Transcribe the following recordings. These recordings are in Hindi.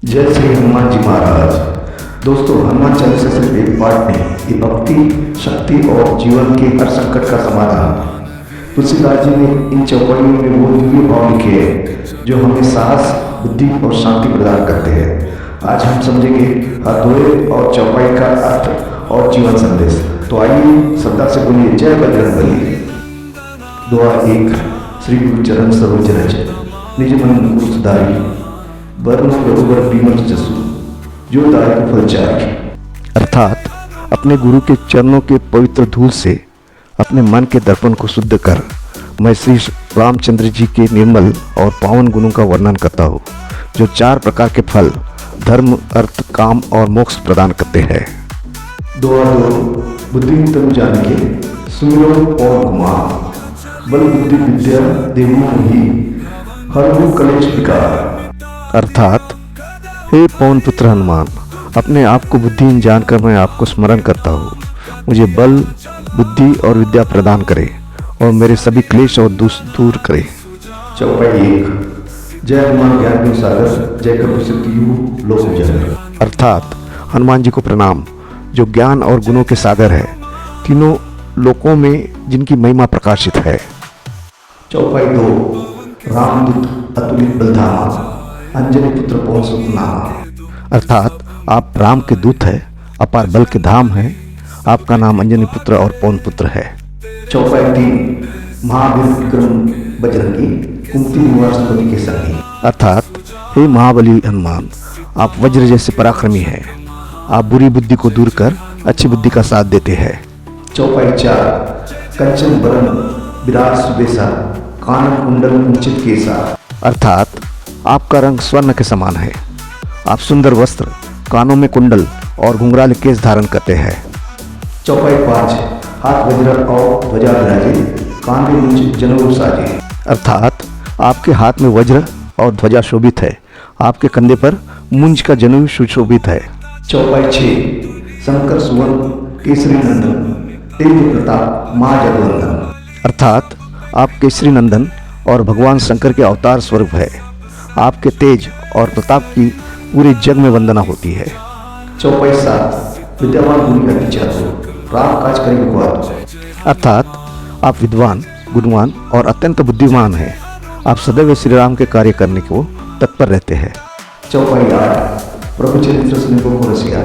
जय श्री हनुमान जी महाराज। दोस्तों, हनुमान चालीसा सिर्फ एक पाठ नहीं, ये भक्ति, शक्ति और जीवन के हर संकट का समाधान। तुलसीदास जी ने इन चौपाइयों में वो दिव्य भाव लिखे हैं जो हमें साहस, बुद्धि और शांति प्रदान करते हैं। आज हम समझेंगे हथौड़े और चौपाई का अर्थ और जीवन संदेश। तो आइए श्रद्धा से बोलिए जय बजरंगबली। दुआ 1। श्री गुरु चरण सरोज रज, निज मन मुकुर सुधारी, वर्ण रघुवर बिमल जसु, जो दायक फल चारि। अर्थात अपने गुरु के चरणों के पवित्र धूल से अपने मन के दर्पण को शुद्ध कर मैं श्री रामचंद्र जी के निर्मल और पावन गुणों का वर्णन करता हूँ, जो 4 प्रकार के फल धर्म, अर्थ, काम और मोक्ष प्रदान करते हैं। दुआ 2। बुद्धि तनु जानिके, सुमिरो और कुमार, बल बुद्धि विद्या देवु मोहि, हरहु कलेश विकार। अर्थात हे पवन पुत्र हनुमान, अपने आप को बुद्धिहीन जानकर मैं आपको स्मरण करता हूँ। मुझे बल, बुद्धि और विद्या प्रदान करे और मेरे सभी क्लेश और दुख दूर करे। चौपाई 1। जय हनुमान ज्ञान गुण सागर, जय कपि सिद्धि लोक उजागर। अर्थात हनुमान जी को प्रणाम, जो ज्ञान और गुणों के सागर है, तीनों लोकों में जिनकी महिमा प्रकाशित है। चौपाई 2। रामदूत अतुलित बलधामा, अंजनी पुत्र पवन सुत नामा। अर्थात आप राम के दूत हैं, अपार बल के धाम हैं, आपका नाम अंजनी पुत्र और पवन पुत्र है। चौपाई 3। महावीर विक्रम बजरंगी, कुंती निवास पति के संगी। अर्थात हे महाबली हनुमान, आप वज्र जैसे पराक्रमी हैं, आप बुरी बुद्धि को दूर कर अच्छी बुद्धि का साथ देते हैं। चौपाई 4। कंचन बरन विराट सुबेसा, कानन कुंडल कुंचित केसा। अर्थात आपका रंग स्वर्ण के समान है, आप सुंदर वस्त्र, कानों में कुंडल और घुंघराले केस धारण करते हैं। चौपाई 5। हाथ वज्र और ध्वजा विराजे, कांधे मुंज जनेऊ साजे। अर्थात आपके हाथ में वज्र और ध्वजा शोभित है, आपके कंधे पर मुंज का जनेऊ सुशोभित है। चौपाई 6। शंकर सुवन केसरी नंदन, तेज प्रताप माँ जगवंदन। अर्थात आप केसरी नंदन और भगवान शंकर के अवतार स्वरूप है, आपके तेज और प्रताप की पूरे जग में वंदना होती है। चौपाई 7। विद्यावान गुणी अति चातुर, राम काज करि बखुआतुर। अर्थात आप विद्वान, गुणवान और अत्यंत बुद्धिमान हैं, आप सदैव श्री राम के कार्य करने को तत्पर रहते हैं। चौपाई 8। प्रभु चरित्र सुनि बहु रसिया,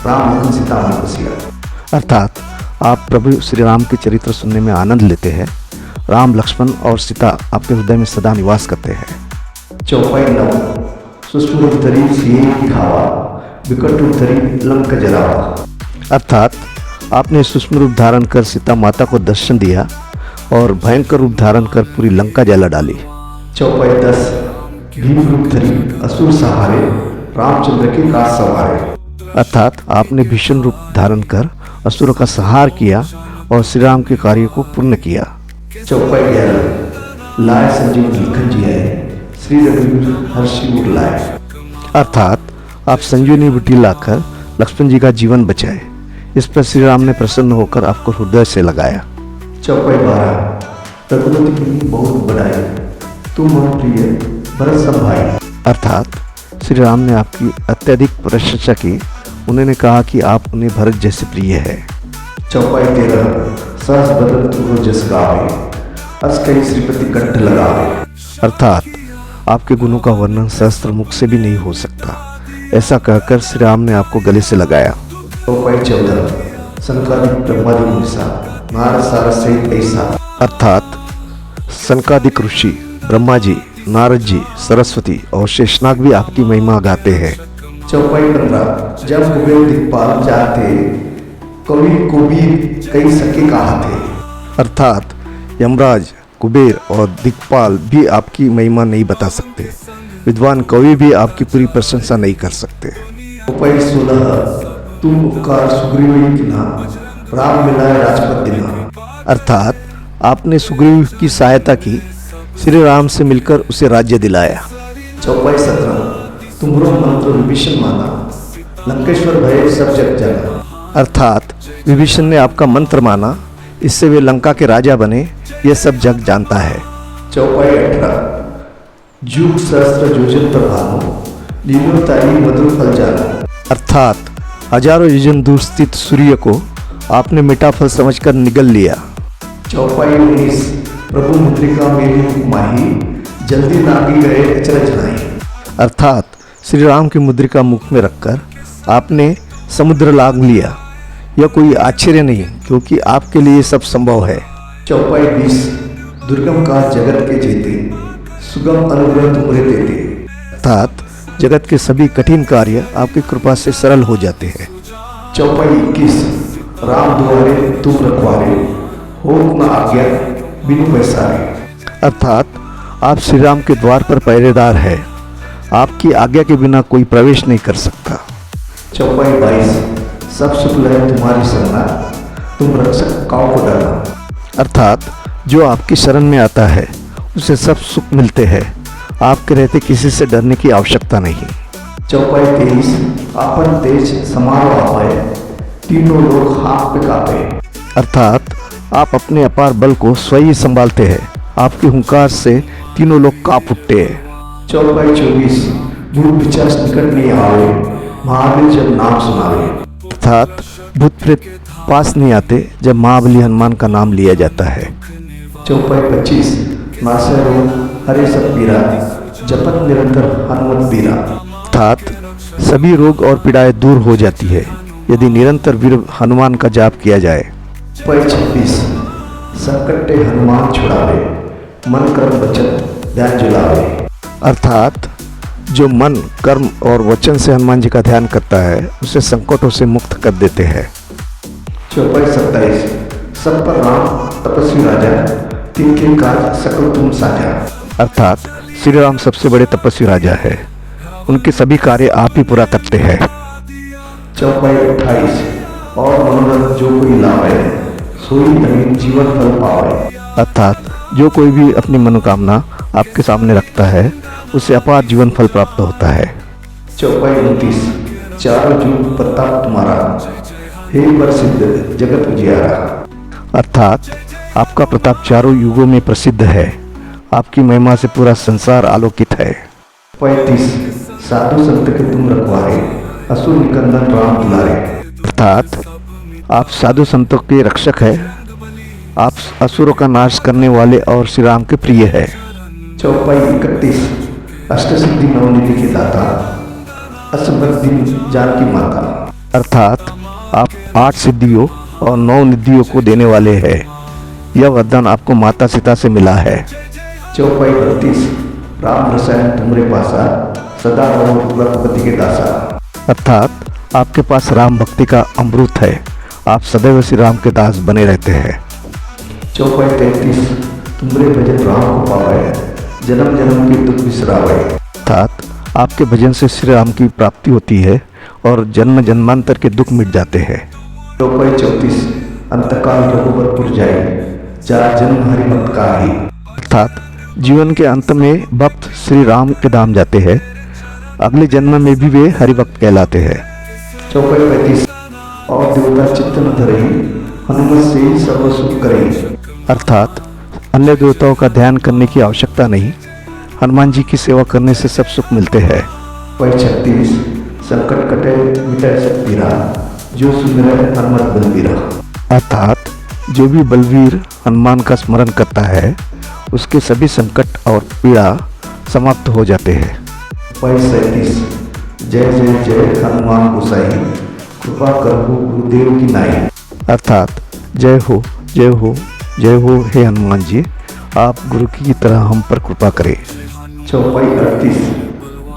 राम लखन सीता मन बसिया। अर्थात आप प्रभु श्री राम के चरित्र सुनने में आनंद लेते हैं, राम, लक्ष्मण और सीता आपके हृदय में सदा निवास करते हैं। चौपाई 9। सुष्ठु रूप धरि सिंह दिखावा, विकट रूप धरि लंक जलावा। अर्थात आपने सूक्ष्म रूप धारण कर सीता माता को दर्शन दिया और भयंकर रूप धारण कर पूरी लंका जला डाली। चौपाई 10। भीम रूप धरि असुर सहारे, रामचंद्र के काज सवारे। अर्थात आपने भीषण रूप धारण कर असुरों का संहार किया और श्री राम के कार्य को पूर्ण किया। चौपाई 11। लाए संजीव लिखन जियाए, श्री रघुवीर हर्षि उर लाए। अर्थात आप संजीवनी बूटी लाकर लक्ष्मण जी का जीवन बचाए, इस पर श्री राम ने प्रसन्न होकर आपको हृदय से लगाया। चौपाई 12। रघुपति की बहुत बढ़ाई, तुम मन प्रिय भरत सब भाई। अर्थात श्री राम ने आपकी अत्यधिक प्रशंसा की, उन्होंने कहा कि आप उन्हें भरत जैसे प्रिय है। चौपाई 13। सहस बदन तुम जस गावे, अस कही श्रीपति कंठ लगावे। अर्थात आपके गुणों का वर्णन सहस्त्र मुख से भी नहीं हो सकता, ऐसा कहकर श्री राम ने आपको गले से लगाया। चौपाई 14। संकादिक ब्रह्मादि मुनीसा, नारद सारद सहित ऐसा। अर्थात सनकादिक ऋषि, ब्रह्मा जी, नारद जी, सरस्वती और शेषनाग भी आपकी महिमा गाते हैं। चौपाई 15। जब कुबेर दिक्पाल जाते, कवि कुबीर कई सके कहा थे। अर्थात यमराज, कुबेर और दिक्पाल भी आपकी महिमा नहीं बता सकते, विद्वान कवि भी आपकी पूरी प्रशंसा नहीं कर सकते। चौपाई 16। तुम उपकार सुग्रीव किना, राम मिलाए राजपद दिना। अर्थात आपने सुग्रीव की सहायता की, श्री राम से मिलकर उसे राज्य दिलाया। चौपाई 17। तुमरो मंत्र विभीषण माना, लंकेश्वर भय सब जग जाना। अर्थात विभीषण ने आपका मंत्र माना, इससे वे लंका के राजा बने, यह सब जग जानता है। चौपाई 18। जुग सहस्त्र योजन प्रभानो, लीलोताई मधुर फल जाना। अर्थात हजारों योजन दूर स्थित सूर्य को आपने मीठा फल समझकर निगल लिया। चौपाई 19 प्रभु मुद्रिका मेरी माही, जल्दी नागी गए अचरज नाही। अर्थात श्री राम की मुद्रिका मुख में रखकर आपने समुद्र लांघ लिया। यह कोई आश्चर्य नहीं, क्योंकि आपके लिए सब संभव है। चौपाई 20 दुर्गम का जगत के जेते, सुगम अनुग्रह तुमरे देते। अर्थात जगत के सभी कठिन कार्य आपकी कृपा से सरल हो जाते हैं। चौपाई 21 राम दुआरे तुम रखवारे, हो न आज्ञा बिनु पैसारे। अर्थात आप श्री राम के द्वार पर पहरेदार है, आपकी आज्ञा के बिना कोई प्रवेश नहीं कर सकता। चौपाई 22 सब सुख लय तुम्हारी शरणा, तुम रक्षक काऊ को डरना। अर्थात जो आपकी शरण में आता है उसे सब सुख मिलते हैं, आपके रहते किसी से डरने की आवश्यकता नहीं। चौपाई 23 आपन तेज समारो आपाए, तीनों लोग हाथ पे कापे। अर्थात आप अपने अपार बल को स्वयं ही संभालते हैं, आपके हुंकार से तीनों लोग कांप उठते हैं। चौपाई 24 भूत पिचास निकट नहीं आवे, महावीर जब नाम सुनावे। अर्थात भूत प्रेत पास नहीं आते जब महाबली हनुमान का नाम लिया जाता है। चौपाई 25 नासे रोग हरे सब पीरा, जपत निरंतर हनुमत पीरा। अर्थात सभी रोग और पीड़ाएं दूर हो जाती है यदि निरंतर वीर हनुमान का जाप किया जाए। चौपाई 26 संकटे हनुमान छुड़ावे, मन कर्म वचन ध्यान जुलावे। अर्थात जो मन कर्म और वचन से हनुमान जी का ध्यान करता है उसे संकटों से मुक्त कर देते हैं। चौपाई 27 सब पर राम तपस्वी राजा, तिनके काज सकल तुम साझा। अर्थात श्री राम सबसे बड़े तपस्वी राजा है, उनके सभी कार्य आप ही पूरा करते हैं। चौपाई 28 और मनोरथ जो कोई लावे, सोई नवीन जीवन फल पावे। अर्थात जो कोई भी अपनी मनोकामना आपके सामने रखता है उसे अपार जीवन फल प्राप्त होता है। चौपाई 29 चारों जुग प्रताप तुम्हारा, हे प्रसिद्ध जगत उजियारा। अर्थात आपका प्रताप चारों युगों में प्रसिद्ध है, आपकी महिमा से पूरा संसार आलोकित है। 35 साधु संत के तुम रखवारे, असुर निकंदन राम दुलारे। अर्थात आप साधु संतों के रक्षक है, आप असुरों का नाश करने वाले और श्री राम के प्रिय है। चौपाई 31 अष्टसिद्धि नवनिधि के दाता, असमृद्धि जानकी माता। अर्थात आप 8 सिद्धियों और 9 निधियों को देने वाले हैं, यह वरदान आपको माता सीता से मिला है। चौपाई 32 राम रसायन तुमरे पासा, सदा रहो रघुपति के दासा। अर्थात आपके पास राम भक्ति का अमृत है, आप सदैव श्री राम के दास बने रहते हैं। चौपाई 33 तुमरे भजन राम को पावे, जन्म जन्म के दुख बिसरावे। अर्थात आपके भजन से श्री राम की प्राप्ति होती है और जन्म जन्मांतर के दुख मिट जाते हैं। चौपाई 34 अंतकाल रघुबरपुर जाए, जा जन्म हरि भक्त का ही। अर्थात जीवन के अंत में भक्त श्री राम के धाम जाते हैं, अगले जन्म में भी वे हरि भक्त कहलाते हैं। चौपाई 35 और देवता चित्त न धरई, हनुमत से ही सर्व सुख करई। अर्थात अन्य देवताओं का ध्यान करने की आवश्यकता नहीं, हनुमान जी की सेवा करने से सब सुख मिलते हैं। चौपाई 36 संकट कटे मिटाए सब पीरा, जो सुमिरै हनुमत बलबीरा। अर्थात जो भी बलवीर हनुमान का स्मरण करता है उसके सभी संकट और पीड़ा समाप्त हो जाते हैं। चौपाई 37 जय जय जय हनुमान गोसाई, कृपा करहु गुरुदेव की नाई। अर्थात जय हो जय हो जय हो हे हनुमान जी, आप गुरु की तरह हम पर कृपा करें। चौपाई 38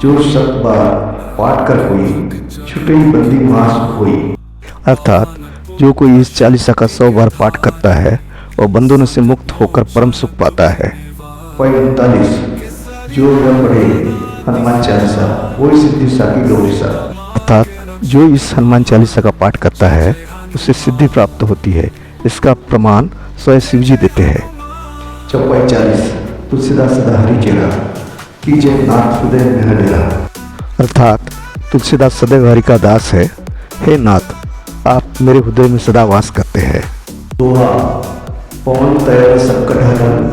जो शत बार पाठ कर कोई, छुटे बंदी मास होई। अर्थात जो कोई इस 40 का 100 बार पाठ करता है और बंधनों से मुक्त होकर परम सुख पाता है। चौपाई 39 जो न पढ़े हनुमान चालीसा, वही सिद्धि साकी गौरीसा। अर्थात जो इस हनुमान चालीसा का पाठ करता है उसे सिद्धि प्राप्त होती है, इसका प्रमाण स्वयं शिव जी देते हैं। चौपाई 40 तुलसीदास सदा हरि चेरा, कीजिए नाथ हृदय में डेरा। अर्थात तुलसीदास सदैव हरि का दास है, हे नाथ आप मेरे हृदय में सदा वास करते हैं। दोहा पवन तैयार संकट हरण,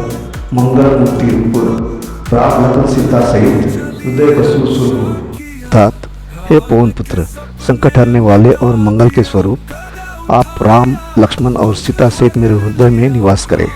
मंगल मुक्ति रूप, राम लखन सीता सहित हृदय बसु सुर। अर्थात हे पवन पुत्र, संकट हरने वाले और मंगल के स्वरूप, आप राम, लक्ष्मण और सीता सहित मेरे हृदय में निवास करें।